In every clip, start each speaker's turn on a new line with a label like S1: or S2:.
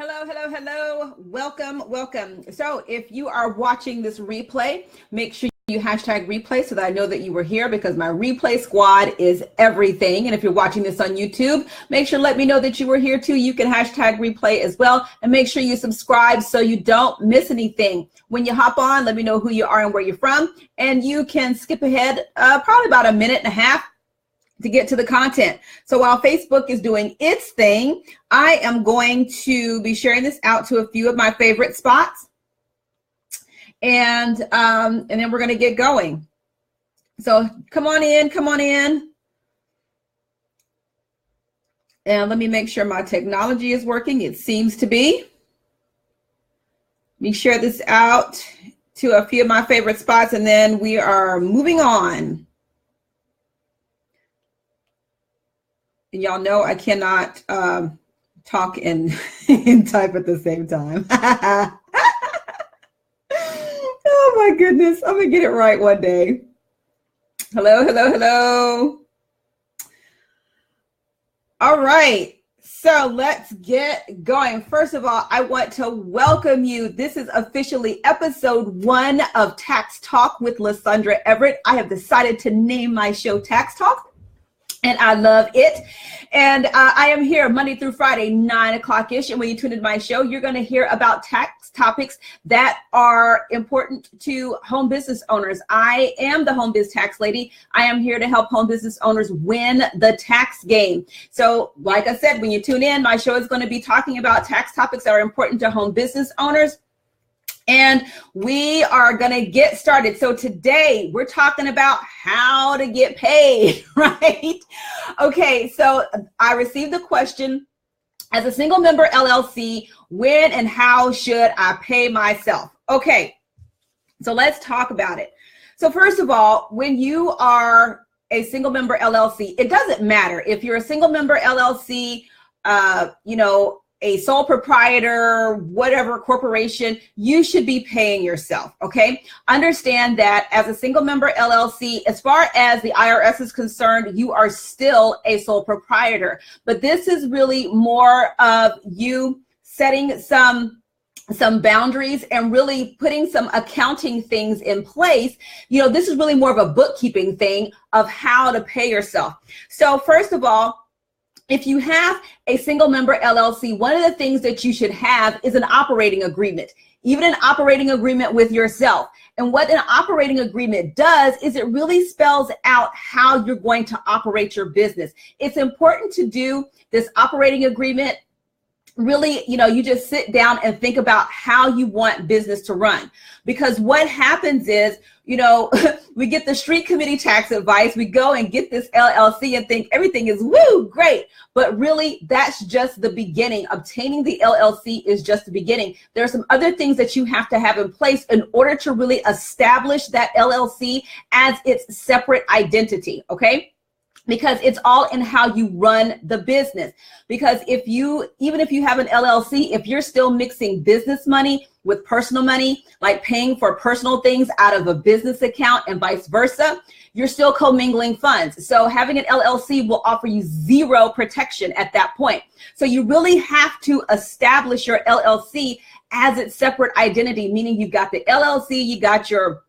S1: Hello, hello, hello. Welcome, welcome. So if you are watching this replay, make sure you hashtag replay so that I know that you were here, because my replay squad is everything. And if you're watching this on YouTube, make sure to let me know that you were here too. You can hashtag replay as well. And make sure you subscribe so you don't miss anything. When you hop on, let me know who you are and where you're from. And you can skip ahead probably about a minute and a half to get to the content. So while Facebook is doing its thing, I am going to be sharing this out to a few of my favorite spots. And then we're going to get going. So come on in, come on in. And let me make sure my technology is working. It seems to be. Let me share this out to a few of my favorite spots, and then we are moving on. And y'all know I cannot talk and, and type at the same time. Oh my goodness, I'm gonna get it right one day. Hello, hello, hello. All right, so let's get going. First of all, I want to welcome you. This is officially episode 1 of Tax Talk with Lysandra Everett. I have decided to name my show Tax Talk, and I love it. And I am here Monday through Friday, 9 o'clock-ish. And when you tune into my show, you're going to hear about tax topics that are important to home business owners. I am the home biz tax lady. I am here to help home business owners win the tax game. So like I said, when you tune in, my show is going to be talking about tax topics that are important to home business owners. And we are going to get started. So today we're talking about how to get paid, right? Okay, so I received the question, as a single member LLC, when and how should I pay myself? Okay, so let's talk about it. So first of all, when you are a single member LLC, it doesn't matter if you're a single member LLC, a sole proprietor, whatever corporation, you should be paying yourself, okay? Understand that as a single member LLC, as far as the IRS is concerned, you are still a sole proprietor. But this is really more of you setting some boundaries and really putting some accounting things in place. You know, this is really more of a bookkeeping thing of how to pay yourself. So first of all, if you have a single member LLC, one of the things that you should have is an operating agreement, even an operating agreement with yourself. And what an operating agreement does is it really spells out how you're going to operate your business. It's important to do this operating agreement. Really, you just sit down and think about how you want business to run. Because what happens is, we get the street committee tax advice, we go and get this LLC and think everything is great. But really, that's just the beginning. Obtaining the LLC is just the beginning. There are some other things that you have to have in place in order to really establish that LLC as its separate identity, okay? Because it's all in how you run the business. Because even if you have an LLC, if you're still mixing business money with personal money, like paying for personal things out of a business account and vice versa, you're still commingling funds. So having an LLC will offer you zero protection at that point. So you really have to establish your LLC as its separate identity, meaning you've got the LLC, you got your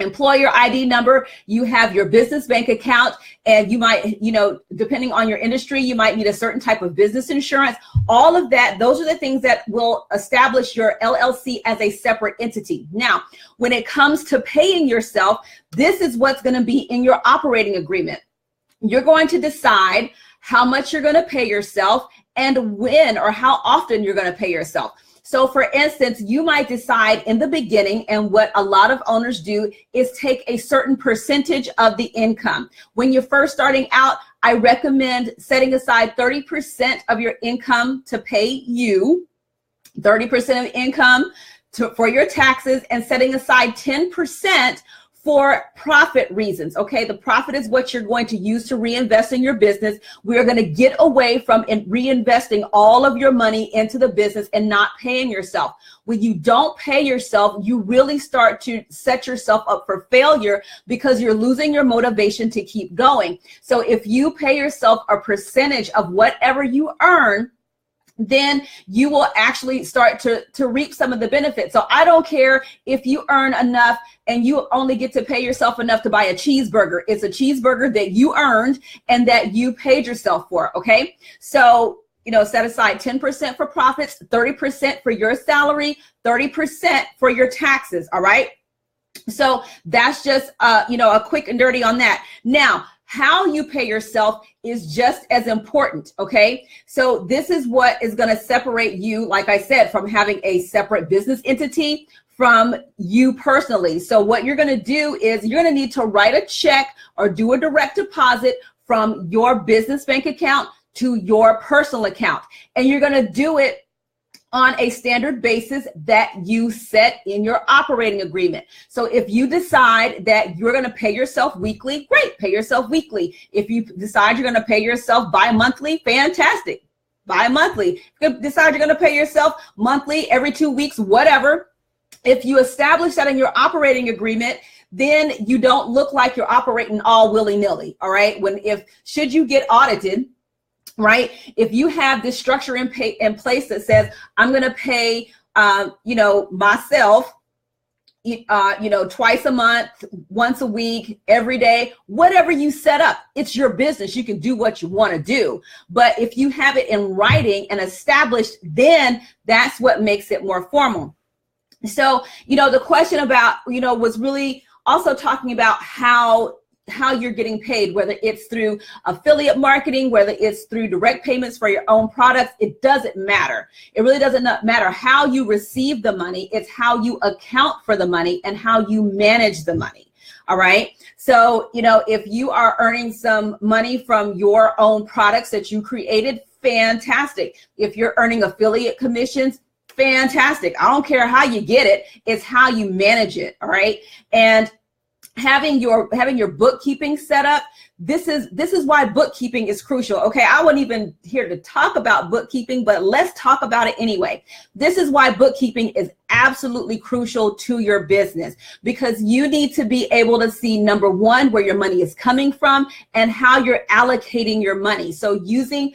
S1: employer ID number, you have your business bank account, and you might, depending on your industry, you might need a certain type of business insurance. All of that, those are the things that will establish your LLC as a separate entity. Now, when it comes to paying yourself, this is what's going to be in your operating agreement. You're going to decide how much you're going to pay yourself and when or how often you're going to pay yourself. So for instance, you might decide in the beginning, and what a lot of owners do is take a certain percentage of the income. When you're first starting out, I recommend setting aside 30% of your income to pay you, 30% of income for your taxes, and setting aside 10% for profit reasons, okay? The profit is what you're going to use to reinvest in your business. We're going to get away from reinvesting all of your money into the business and not paying yourself. When you don't pay yourself, you really start to set yourself up for failure because you're losing your motivation to keep going. So if you pay yourself a percentage of whatever you earn, then you will actually start to reap some of the benefits. So I don't care if you earn enough and you only get to pay yourself enough to buy a cheeseburger. It's a cheeseburger that you earned and that you paid yourself for, okay? So, set aside 10% for profits, 30% for your salary, 30% for your taxes, all right? So that's just, a quick and dirty on that. Now, how you pay yourself is just as important, okay? So this is what is going to separate you, like I said, from having a separate business entity from you personally. So what you're going to do is you're going to need to write a check or do a direct deposit from your business bank account to your personal account. And you're going to do it on a standard basis that you set in your operating agreement. So if you decide that you're going to pay yourself weekly, great, pay yourself weekly. If you decide you're going to pay yourself bi-monthly, fantastic, bi-monthly. If you decide you're going to pay yourself monthly, every 2 weeks, whatever. If you establish that in your operating agreement, then you don't look like you're operating all willy-nilly, all right? Should you get audited, right? If you have this structure in place that says, I'm going to pay, myself, twice a month, once a week, every day, whatever you set up, it's your business. You can do what you want to do. But if you have it in writing and established, then that's what makes it more formal. So, the question about, was really also talking about how you're getting paid, whether it's through affiliate marketing, whether it's through direct payments for your own products, it doesn't matter. It really doesn't matter how you receive the money. It's how you account for the money and how you manage the money. All right. So, if you are earning some money from your own products that you created, fantastic. If you're earning affiliate commissions, fantastic. I don't care how you get it. It's how you manage it. All right. And having your bookkeeping set up, this is why bookkeeping is crucial. Okay, I wasn't even here to talk about bookkeeping, but let's talk about it anyway. This is why bookkeeping is absolutely crucial to your business, because you need to be able to see, number one, where your money is coming from and how you're allocating your money. So using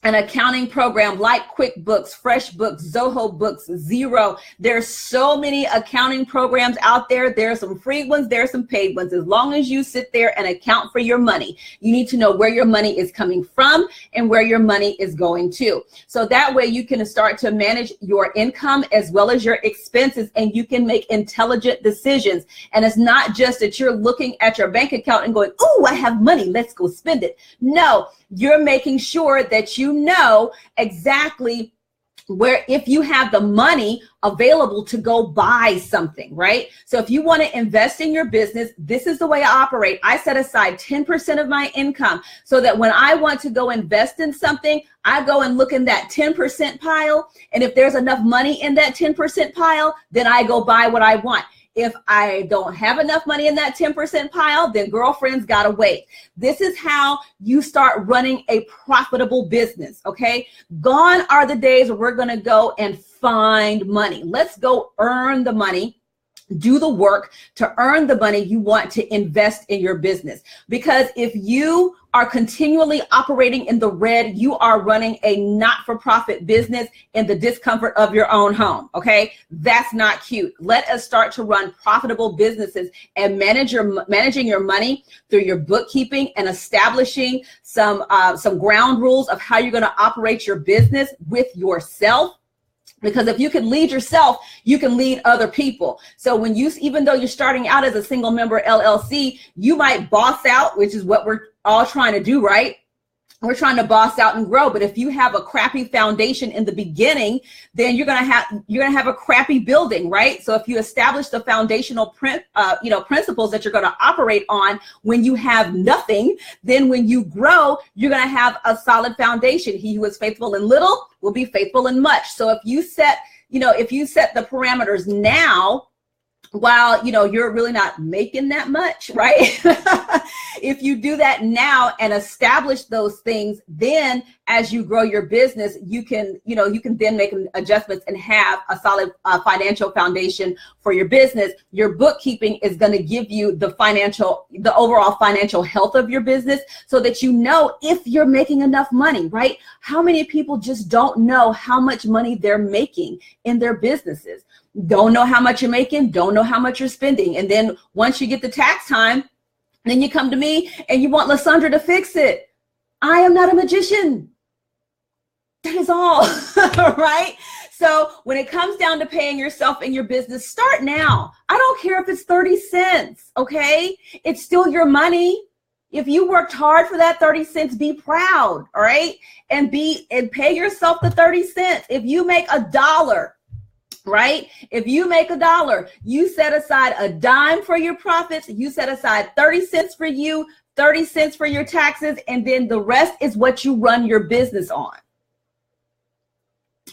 S1: an accounting program like QuickBooks, FreshBooks, Zoho Books, Xero. There's so many accounting programs out there. There are some free ones, there are some paid ones. As long as you sit there and account for your money, you need to know where your money is coming from and where your money is going to. So that way you can start to manage your income as well as your expenses, and you can make intelligent decisions. And it's not just that you're looking at your bank account and going, oh, I have money, let's go spend it. No, you're making sure that you know exactly where, if you have the money available to go buy something, right? So if you want to invest in your business, this is the way I operate. I set aside 10% of my income so that when I want to go invest in something, I go and look in that 10% pile. And if there's enough money in that 10% pile, then I go buy what I want. If I don't have enough money in that 10% pile, then girlfriend's gotta wait. This is how you start running a profitable business, okay? Gone are the days where we're gonna go and find money. Let's go earn the money. Do the work to earn the money you want to invest in your business. Because if you are continually operating in the red, you are running a not-for-profit business in the discomfort of your own home, okay? That's not cute. Let us start to run profitable businesses and managing your money through your bookkeeping and establishing some ground rules of how you're gonna operate your business with yourself. Because if you can lead yourself, you can lead other people. So when even though you're starting out as a single member LLC, you might boss out, which is what we're all trying to do, right? We're trying to boss out and grow. But if you have a crappy foundation in the beginning, then you're gonna have a crappy building, right? So if you establish the foundational principles that you're gonna operate on when you have nothing, then when you grow, you're gonna have a solid foundation. He who is faithful in little will be faithful in much. So if you set the parameters now, while you're really not making that much, right? If you do that now and establish those things, then as you grow your business, you can then make adjustments and have a solid financial foundation for your business. Your bookkeeping is going to give you the overall financial health of your business, so that you know if you're making enough money, right? How many people just don't know how much money they're making in their businesses? Don't know how much you're making, don't know how much you're spending. And then once you get the tax time, then you come to me and you want Lysandra to fix it. I am not a magician. That is all, right? So when it comes down to paying yourself in your business, start now. I don't care if it's 30 cents, okay? It's still your money. If you worked hard for that 30 cents, be proud, all right? And pay yourself the 30 cents. If you make $1, right? If you make $1, you set aside a dime for your profits, you set aside 30 cents for you, 30 cents for your taxes, and then the rest is what you run your business on.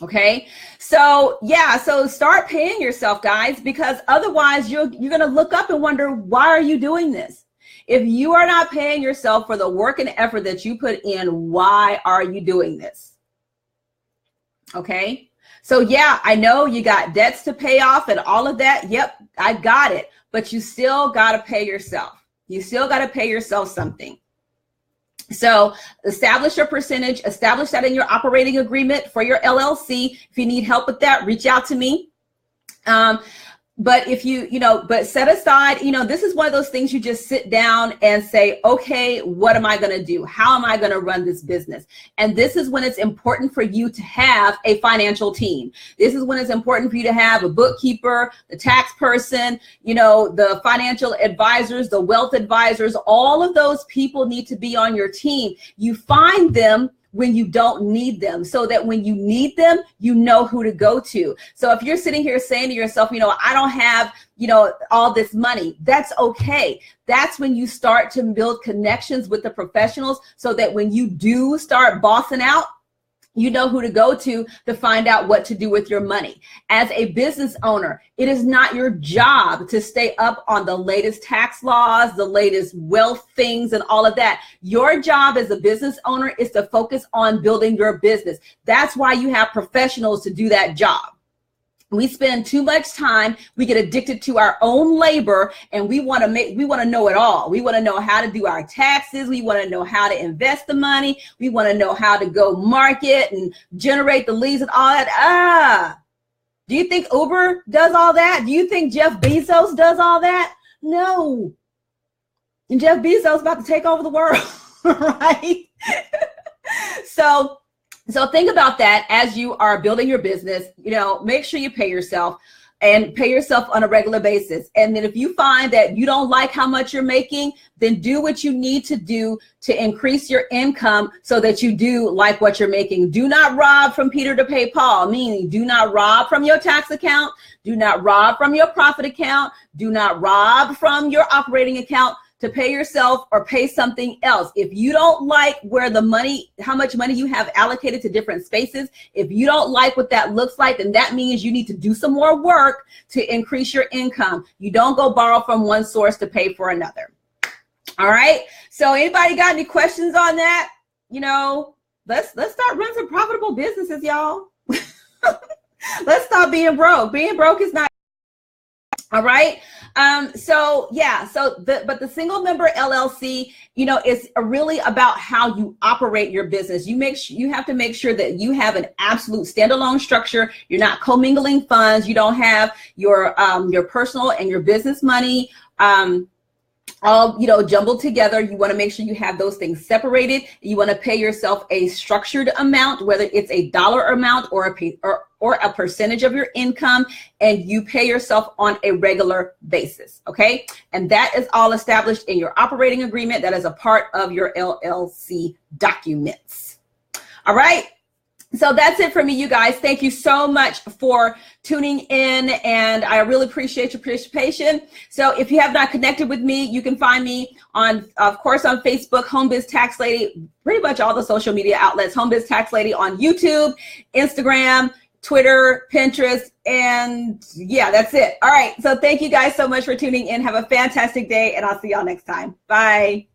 S1: Okay, so yeah, so start paying yourself, guys, because otherwise you're going to look up and wonder, why are you doing this? If you are not paying yourself for the work and effort that you put in, why are you doing this? Okay, so yeah, I know you got debts to pay off and all of that. Yep, I got it, but you still got to pay yourself. You still got to pay yourself something. So establish your percentage, establish that in your operating agreement for your LLC. If you need help with that, reach out to me. But if but set aside, this is one of those things you just sit down and say, okay, what am I going to do? How am I going to run this business? And this is when it's important for you to have a financial team. This is when it's important for you to have a bookkeeper, the tax person, the financial advisors, the wealth advisors. All of those people need to be on your team. You find them when you don't need them, so that when you need them, you know who to go to. So if you're sitting here saying to yourself, I don't have, all this money, that's okay. That's when you start to build connections with the professionals, so that when you do start bossing out, you know who to go to find out what to do with your money. As a business owner, it is not your job to stay up on the latest tax laws, the latest wealth things, and all of that. Your job as a business owner is to focus on building your business. That's why you have professionals to do that job. We spend too much time, we get addicted to our own labor, and we want to know it all. We want to know how to do our taxes. We want to know how to invest the money. We want to know how to go market and generate the leads and all that. Do you think Uber does all that? Do you think Jeff Bezos does all that? No. And Jeff Bezos is about to take over the world, right? So think about that as you are building your business. Make sure you pay yourself, and pay yourself on a regular basis. And then if you find that you don't like how much you're making, then do what you need to do to increase your income so that you do like what you're making. Do not rob from Peter to pay Paul, meaning do not rob from your tax account. Do not rob from your profit account. Do not rob from your operating account to pay yourself or pay something else. If you don't like how much money you have allocated to different spaces, if you don't like what that looks like, then that means you need to do some more work to increase your income. You don't go borrow from one source to pay for another. All right. So anybody got any questions on that? Let's start running some profitable businesses, y'all. Let's stop being broke. Being broke is not. All right. But the single member LLC, is really about how you operate your business. You have to make sure that you have an absolute standalone structure. You're not commingling funds. You don't have your personal and your business money all jumbled together. You want to make sure you have those things separated. You want to pay yourself a structured amount, whether it's a dollar amount or a percentage of your income, and you pay yourself on a regular basis. Okay, and that is all established in your operating agreement. That is a part of your LLC documents. All right. So that's it for me, you guys. Thank you so much for tuning in, and I really appreciate your participation. So if you have not connected with me, you can find me on Facebook, Homebiz Tax Lady, pretty much all the social media outlets, Homebiz Tax Lady on YouTube, Instagram, Twitter, Pinterest, and yeah, that's it. All right. So thank you guys so much for tuning in. Have a fantastic day, and I'll see y'all next time. Bye.